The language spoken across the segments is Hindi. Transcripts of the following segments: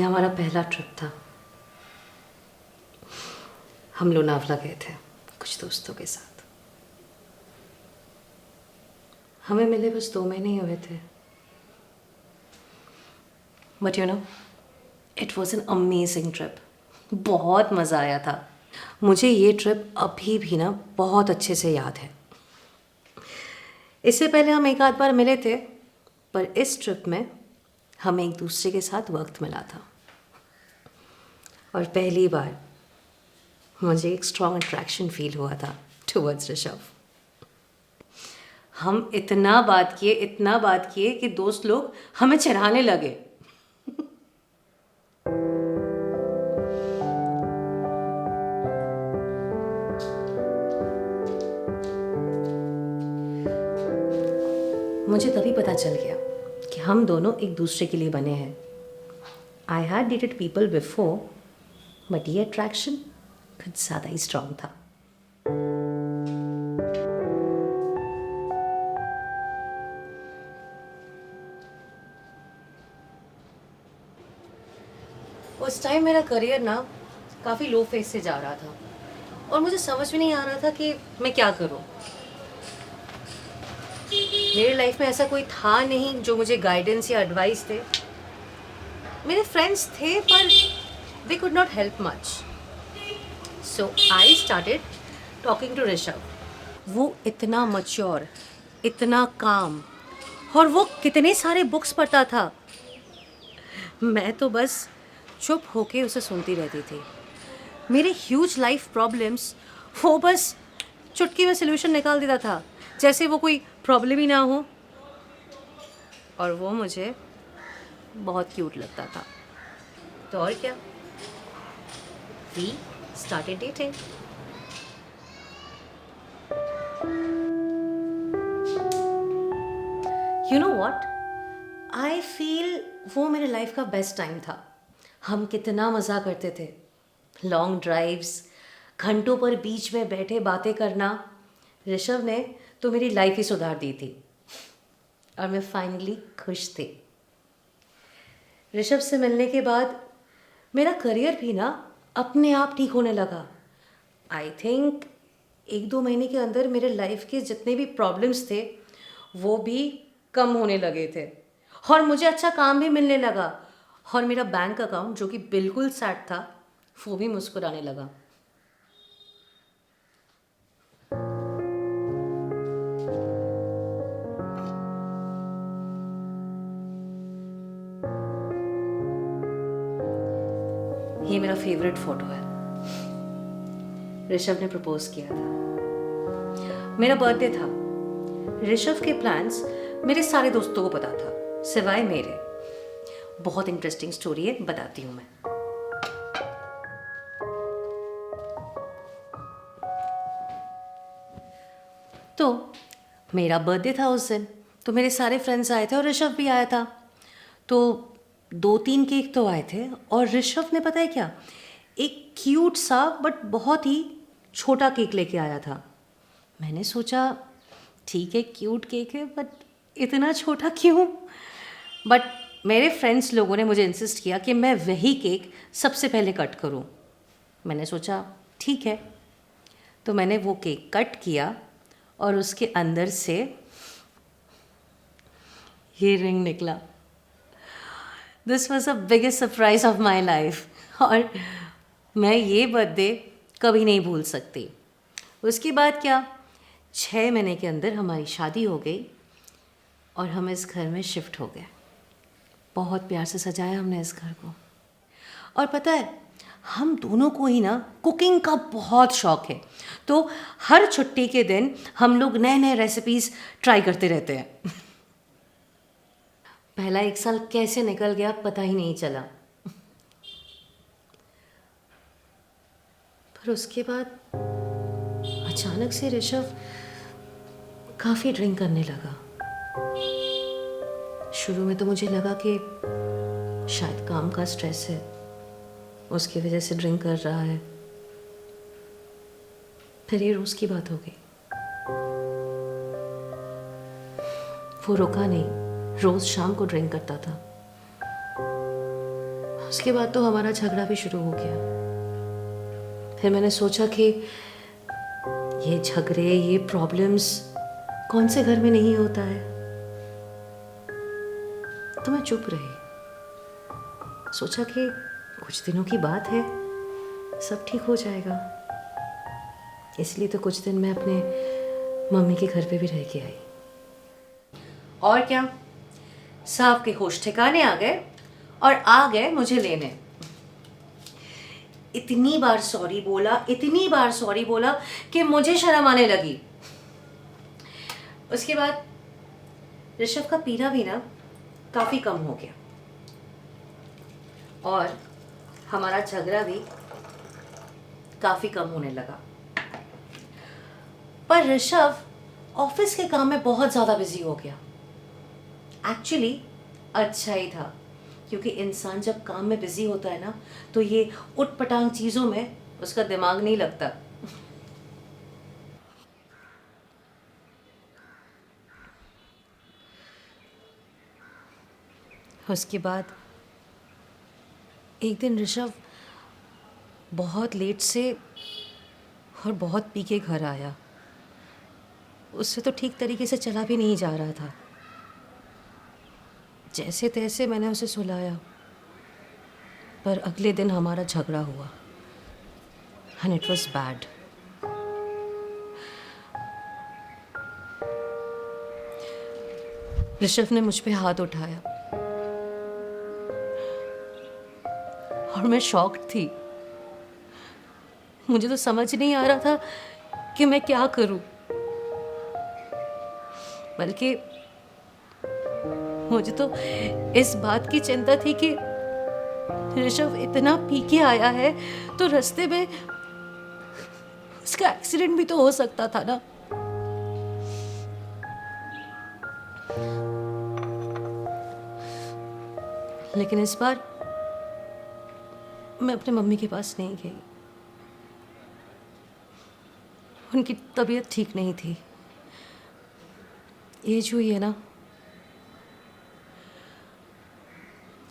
ये हमारा पहला ट्रिप था। हम लोनावला गए थे कुछ दोस्तों के साथ। हमें मिले बस 2 महीने ही हुए थे, but you know it was an amazing trip. बहुत मज़ा आया था। मुझे ये ट्रिप अभी भी ना बहुत अच्छे से याद है। इससे पहले हम एक आध बार मिले थे, पर इस ट्रिप में हमें एक दूसरे के साथ वक्त मिला था और पहली बार मुझे एक स्ट्रॉन्ग अट्रैक्शन फील हुआ था टुवर्ड्स ऋषभ। हम इतना बात किए कि दोस्त लोग हमें चिढ़ाने लगे। मुझे तभी पता चल गया कि हम दोनों एक दूसरे के लिए बने हैं। I had dated people before, but ये अट्रैक्शन कुछ ज़्यादा ही स्ट्रांग था। उस टाइम मेरा करियर ना काफ़ी लो फेज से जा रहा था और मुझे समझ में नहीं आ रहा था कि मैं क्या करूं। मेरी लाइफ में ऐसा कोई था नहीं जो मुझे गाइडेंस या एडवाइस दे। मेरे फ्रेंड्स थे पर they could not help much. So I started talking to Rishabh. वो इतना मच्योर, इतना काम, और वो कितने सारे बुक्स पढ़ता था। मैं तो बस चुप होके उसे सुनती रहती थी। मेरे ह्यूज लाइफ प्रॉब्लम्स वो बस चुटकी में सल्यूशन निकाल देता था, जैसे वो कोई प्रॉब्लम ही ना हो। और वो मुझे बहुत क्यूट लगता था। तो और क्या, we started dating. You know what, I feel वो मेरे लाइफ का बेस्ट टाइम था। हम कितना मज़ा करते थे। लॉन्ग ड्राइव्स, घंटों पर बीच में बैठे बातें करना। ऋषभ ने तो मेरी लाइफ ही सुधार दी थी और मैं फाइनली खुश थी। ऋषभ से मिलने के बाद मेरा करियर भी ना अपने आप ठीक होने लगा। आई थिंक 1-2 महीने के अंदर मेरे लाइफ के जितने भी प्रॉब्लम्स थे वो भी कम होने लगे थे और मुझे अच्छा काम भी मिलने लगा। और मेरा बैंक अकाउंट जो कि बिल्कुल सैड था वो भी मुस्कुराने लगा। ये मेरा फेवरेट फोटो है। ऋषभ ने प्रपोज किया था। मेरा बर्थडे था। ऋषभ के प्लान्स मेरे सारे दोस्तों को पता था सिवाय मेरे। बहुत इंटरेस्टिंग स्टोरी है, बताती हूँ मैं। तो मेरा बर्थडे था उस दिन, तो मेरे सारे फ्रेंड्स आए थे और ऋषभ भी आया था। तो 2-3 केक तो आए थे और ऋषभ ने पता है क्या, एक क्यूट सा बट बहुत ही छोटा केक लेके आया था। मैंने सोचा ठीक है क्यूट केक है बट इतना छोटा क्यों। बट मेरे फ्रेंड्स लोगों ने मुझे इंसिस्ट किया कि मैं वही केक सबसे पहले कट करूं। मैंने सोचा ठीक है, तो मैंने वो केक कट किया और उसके अंदर से ये रिंग निकला। This was the biggest surprise of my life और मैं ये बर्थडे कभी नहीं भूल सकती। उसके बाद क्या, 6 महीने के अंदर हमारी शादी हो गई और हम इस घर में शिफ्ट हो गए। बहुत प्यार से सजाया हमने इस घर को। और पता है, हम दोनों को ही ना कुकिंग का बहुत शौक है, तो हर छुट्टी के दिन हम लोग नए नए रेसिपीज़ ट्राई करते रहते हैं। पहला 1 साल कैसे निकल गया पता ही नहीं चला। पर उसके बाद अचानक से ऋषभ काफ़ी ड्रिंक करने लगा। शुरू में तो मुझे लगा कि शायद काम का स्ट्रेस है, उसकी वजह से ड्रिंक कर रहा है। फिर ये रोज़ की बात हो गई। वो रुका नहीं, रोज़ शाम को ड्रिंक करता था। उसके बाद तो हमारा झगड़ा भी शुरू हो गया। फिर मैंने सोचा कि ये झगड़े, ये प्रॉब्लम्स कौन से घर में नहीं होता है, तो मैं चुप रही। सोचा कि कुछ दिनों की बात है, सब ठीक हो जाएगा। इसलिए तो कुछ दिन मैं अपने मम्मी के घर पे भी रह के आई। और क्या, साहब के होश ठिकाने आ गए और आ गए मुझे लेने। इतनी बार सॉरी बोला, इतनी बार सॉरी बोला कि मुझे शर्म आने लगी। उसके बाद ऋषभ का पीना भी ना काफ़ी कम हो गया और हमारा झगड़ा भी काफ़ी कम होने लगा। पर ऋषभ ऑफिस के काम में बहुत ज़्यादा बिजी हो गया। एक्चुअली अच्छा ही था, क्योंकि इंसान जब काम में बिजी होता है ना, तो ये उटपटांग चीज़ों में उसका दिमाग नहीं लगता। उसके बाद एक दिन ऋषभ बहुत लेट से और बहुत पी के घर आया। उससे तो ठीक तरीके से चला भी नहीं जा रहा था। जैसे तैसे मैंने उसे सुलाया, पर अगले दिन हमारा झगड़ा हुआ and it was bad. Rishabh ने मुझ पे हाथ उठाया और मैं शॉक्ड थी। मुझे तो समझ नहीं आ रहा था कि मैं क्या करूं। बल्कि मुझे तो इस बात की चिंता थी कि ऋषभ इतना पी के आया है तो रास्ते में उसका एक्सीडेंट भी तो हो सकता था ना। लेकिन इस बार मैं अपने मम्मी के पास नहीं गई। उनकी तबीयत ठीक नहीं थी। एज हुई है ना,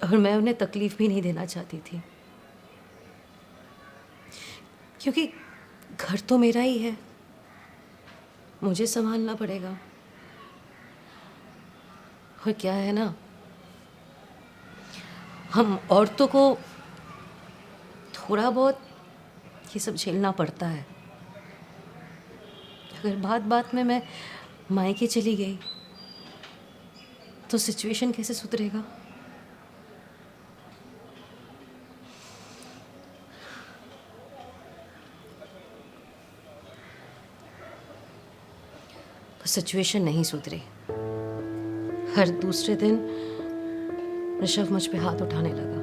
और मैं उन्हें तकलीफ भी नहीं देना चाहती थी, क्योंकि घर तो मेरा ही है, मुझे संभालना पड़ेगा। और क्या है ना, हम औरतों को थोड़ा बहुत ये सब झेलना पड़ता है। अगर बात बात में मैं मायके चली गई तो सिचुएशन कैसे सुधरेगा। तो सिचुएशन नहीं सुधरी। हर दूसरे दिन ऋषभ मुझ पे हाथ उठाने लगा।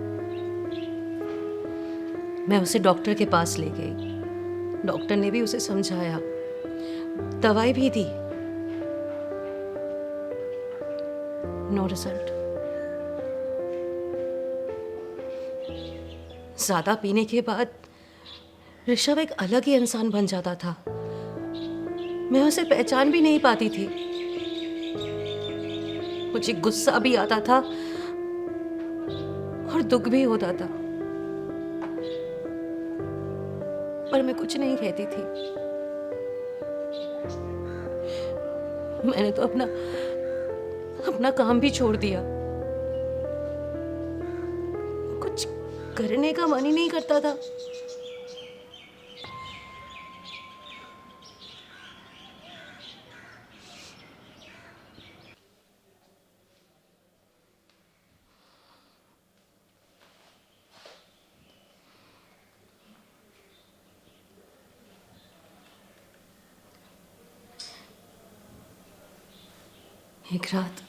मैं उसे डॉक्टर के पास ले गई। डॉक्टर ने भी उसे समझाया, दवाई भी दी। No result. ज्यादा पीने के बाद ऋषभ एक अलग ही इंसान बन जाता था। मैं उसे पहचान भी नहीं पाती थी। मुझे गुस्सा भी आता था और दुख भी होता था, पर मैं कुछ नहीं कहती थी। मैंने तो अपना काम भी छोड़ दिया। कुछ करने का मन ही नहीं करता था। एक रात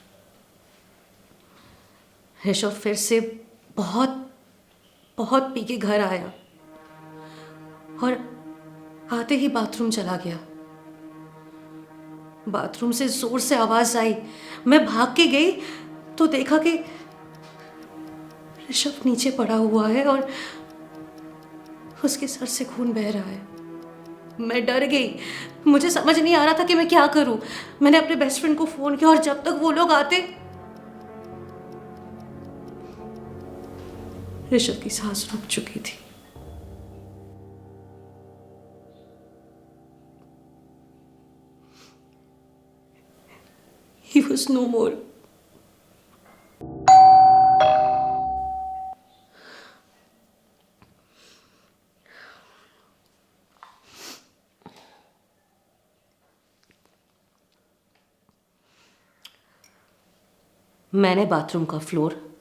ऋषभ फिर से बहुत बहुत पी के घर आया और आते ही बाथरूम चला गया। बाथरूम से जोर से आवाज आई। मैं भाग के गई तो देखा कि ऋषभ नीचे पड़ा हुआ है और उसके सर से खून बह रहा है। मैं डर गई। मुझे समझ नहीं आ रहा था कि मैं क्या करूं। मैंने अपने बेस्ट फ्रेंड को फोन किया और जब तक वो लोग आते ऋषभ की सांस रुक चुकी थी। He was no more. मैंने बाथरूम का फ्लोर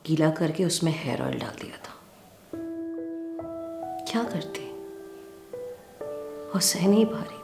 गीला करके उसमें हेयर ऑयल डाल दिया था। क्या करती? और सह नहीं पा रही।